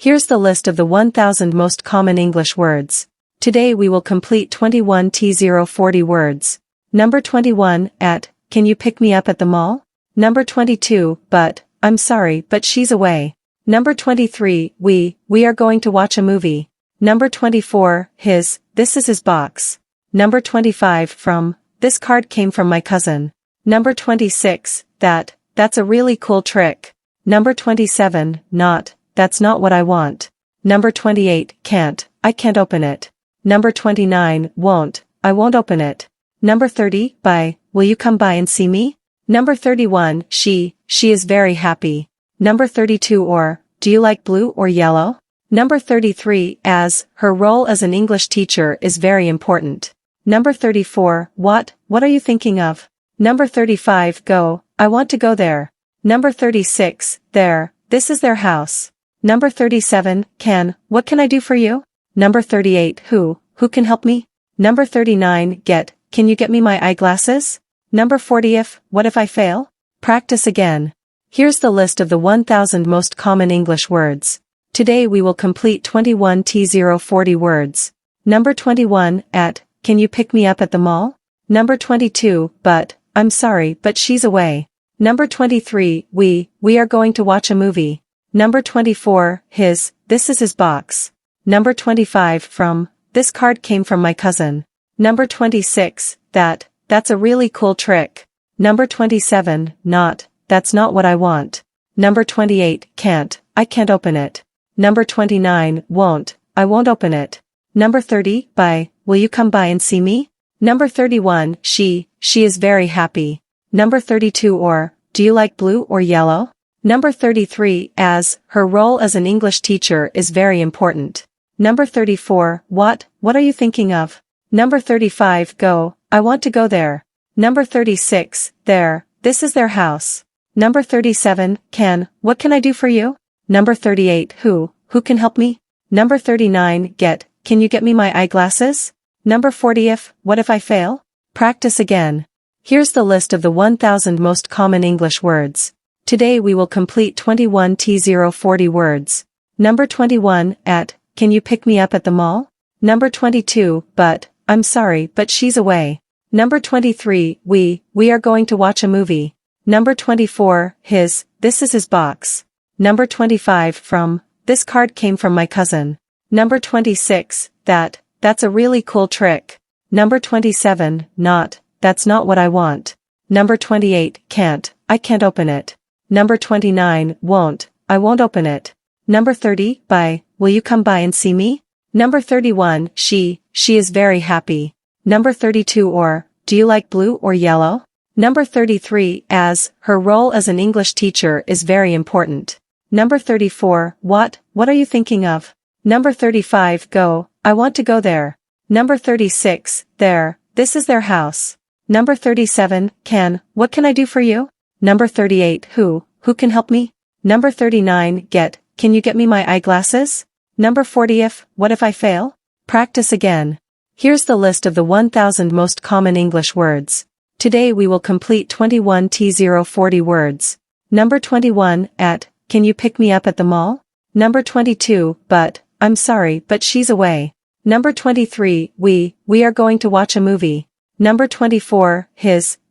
Here's the list of the 1000 most common English words. Today we will complete 21 T040 words. Number 21, at, can you pick me up at the mall? Number 22, but, I'm sorry, but she's away. Number 23, we are going to watch a movie. Number 24, this is his box. Number 25, from, this card came from my cousin. Number 26, that's a really cool trick. Number 27, that's not what I want. Number 28, I can't open it. Number 29, I won't open it. Number 30, will you come by and see me? Number 31, she is very happy. Number 32, do you like blue or yellow? Number 33, her role as an English teacher is very important. Number 34, what are you thinking of? Number 35, I want to go there. Number 36, this is their house. Number 37, what can I do for you? Number 38, who can help me? Number 39, can you get me my eyeglasses? Number 40, what if I fail? Practice again. Here's the list of the 1000 most common English words. Today we will complete 21 T040 words. Number 21, at, can you pick me up at the mall? Number 22, but, I'm sorry, but she's away. Number 23, we are going to watch a movie. Number 24, this is his box. Number 25, from, this card came from my cousin. Number 26, that's a really cool trick. Number 27, that's not what I want. Number 28, I can't open it. Number 29, I won't open it. Number 30, will you come by and see me? Number 31, she is very happy. Number 32, do you like blue or yellow? Number 33, her role as an English teacher is very important. Number 34, what are you thinking of? Number 35, I want to go there. Number 36, this is their house. Number 37, what can I do for you? Number 38, who can help me? Number 39, can you get me my eyeglasses? Number 40, what if I fail? Practice again. Here's the list of the 1000 most common English words. Today we will complete 21 T040 words. Number 21, at, can you pick me up at the mall? Number 22, but, I'm sorry, but she's away. Number 23, we are going to watch a movie. Number 24, this is his box. Number 25, from, this card came from my cousin. Number 26, that's a really cool trick. Number 27, that's not what I want. Number 28, I can't open it. Number 29, I won't open it. Number 30, will you come by and see me? Number 31, she is very happy. Number 32, do you like blue or yellow? Number 33, her role as an English teacher is very important. Number 34, what are you thinking of? Number 35, I want to go there. Number 36, this is their house. Number 37, what can I do for you? Number 38, who can help me? Number 39, can you get me my eyeglasses? Number 40, what if I fail? Practice again. Here's the list of the 1000 most common English words. Today we will complete 21 T040 words. Number 21, at, can you pick me up at the mall? Number 22, but, I'm sorry, but she's away. Number 23, we are going to watch a movie. Number 24,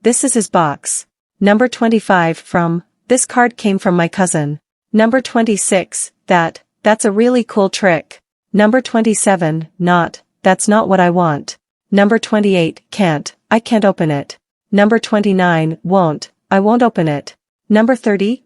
this is his box. Number 25, from, this card came from my cousin. Number 26, that's a really cool trick. Number 27, that's not what I want. Number 28, I can't open it. Number 29, I won't open it. Number 30,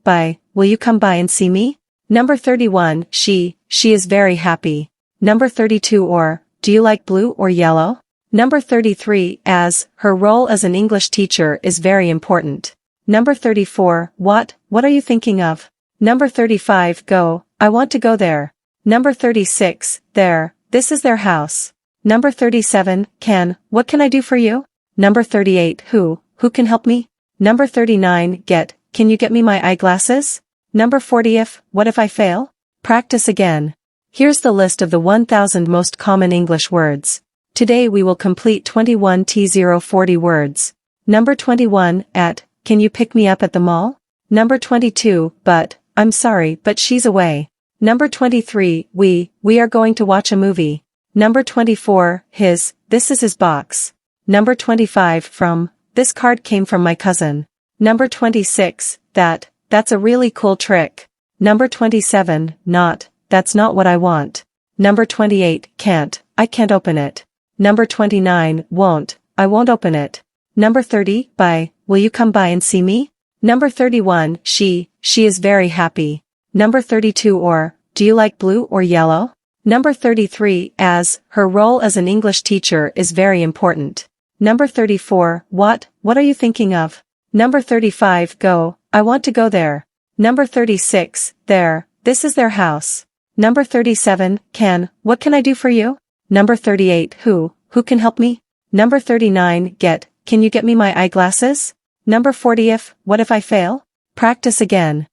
will you come by and see me? Number 31, she is very happy. Number 32, do you like blue or yellow? Number 33, her role as an English teacher is very important. Number 34, what are you thinking of? Number 35, I want to go there. Number 36, this is their house. Number 37, what can I do for you? Number 38, who can help me? Number 39, can you get me my eyeglasses? Number 40, what if I fail? Practice again. Here's the list of the 1000 most common English words. Today we will complete 21 T040 words. Number 21, at, can you pick me up at the mall? Number 22, but, I'm sorry, but she's away. Number 23, we are going to watch a movie. Number 24, this is his box. Number 25, from, this card came from my cousin. Number 26, that's a really cool trick. Number 27, that's not what I want. Number 28, I can't open it. Number 29, I won't open it. Number 30, will you come by and see me? Number 31, she is very happy. Number 32, do you like blue or yellow? Number 33, her role as an English teacher is very important. Number 34, what are you thinking of? Number 35, I want to go there. Number 36, this is their house. Number 37, what can I do for you? Number 38, who can help me? Number 39, can you get me my eyeglasses? Number 40, what if I fail? Practice again.